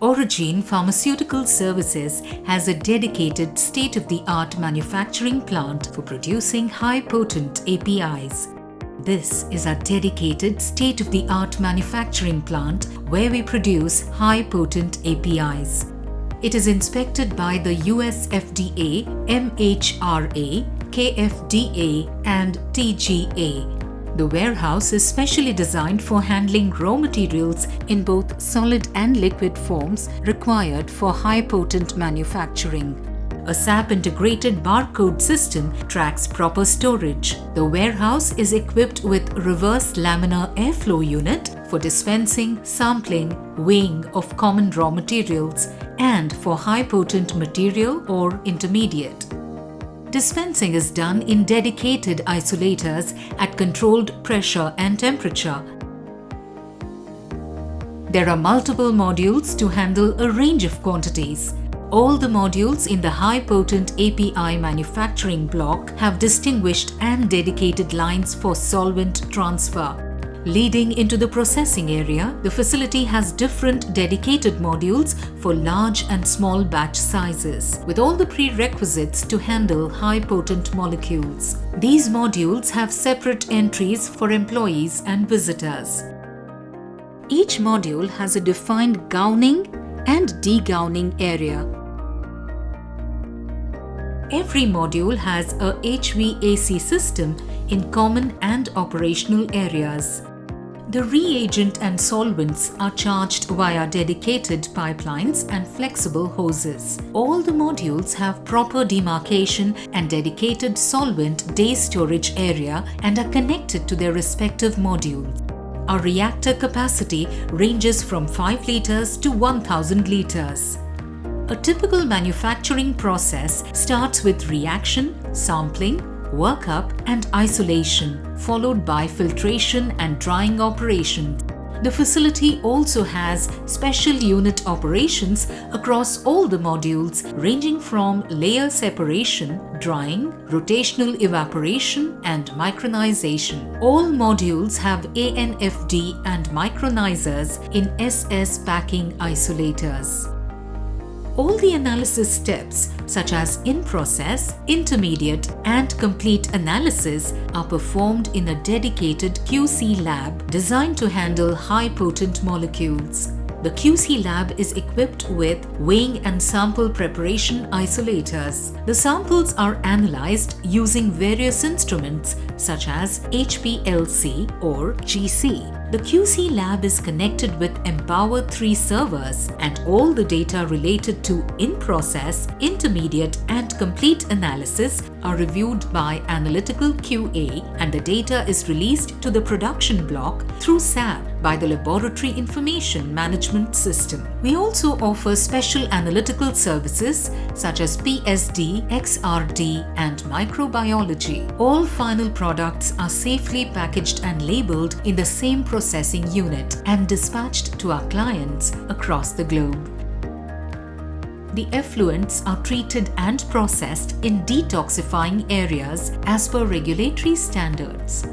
Aurigene Pharmaceutical Services has a dedicated state-of-the-art manufacturing plant for producing high-potent APIs. This is our dedicated state-of-the-art manufacturing plant where we produce high-potent APIs. It is inspected by the US FDA, MHRA, KFDA and TGA. The warehouse is specially designed for handling raw materials in both solid and liquid forms required for high-potent manufacturing. A SAP integrated barcode system tracks proper storage. The warehouse is equipped with reverse laminar airflow unit for dispensing, sampling, weighing of common raw materials and for high-potent material or intermediate. Dispensing is done in dedicated isolators at controlled pressure and temperature. There are multiple modules to handle a range of quantities. All the modules in the high-potent API manufacturing block have distinguished and dedicated lines for solvent transfer. Leading into the processing area, the facility has different dedicated modules for large and small batch sizes, with all the prerequisites to handle high-potent molecules. These modules have separate entries for employees and visitors. Each module has a defined gowning and degowning area. Every module has a HVAC system in common and operational areas. The reagent and solvents are charged via dedicated pipelines and flexible hoses. All the modules have proper demarcation and dedicated solvent day storage area and are connected to their respective modules. Our reactor capacity ranges from 5 liters to 1000 liters. A typical manufacturing process starts with reaction, sampling, workup and isolation, followed by filtration and drying operations. The facility also has special unit operations across all the modules, ranging from layer separation, drying, rotational evaporation and micronization. All modules have ANFD and micronizers in SS packing isolators. All the analysis steps, such as in-process, intermediate and complete analysis, are performed in a dedicated QC lab designed to handle high-potent molecules. The QC lab is equipped with weighing and sample preparation isolators. The samples are analyzed using various instruments such as HPLC or GC. The QC lab is connected with Empower 3 servers and all the data related to in-process, intermediate and complete analysis are reviewed by Analytical QA and the data is released to the production block through SAP by the Laboratory Information Management System. We also offer special analytical services such as PSD, XRD and microbiology. All final products are safely packaged and labeled in the same processing unit and dispatched to our clients across the globe. The effluents are treated and processed in detoxifying areas as per regulatory standards.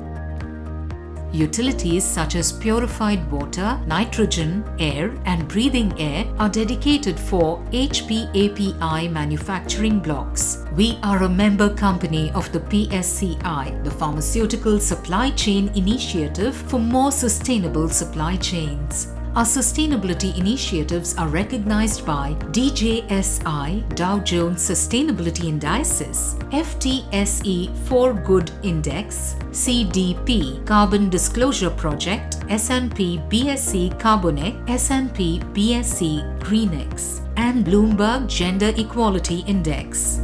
Utilities such as purified water, nitrogen, air and breathing air are dedicated for HPAPI manufacturing blocks. We are a member company of the PSCI, the Pharmaceutical Supply Chain Initiative for more sustainable supply chains. Our sustainability initiatives are recognized by DJSI, Dow Jones Sustainability Indices, FTSE4Good Index, CDP, Carbon Disclosure Project, S&P BSE Carbonic, S&P BSE Greenex, and Bloomberg Gender Equality Index.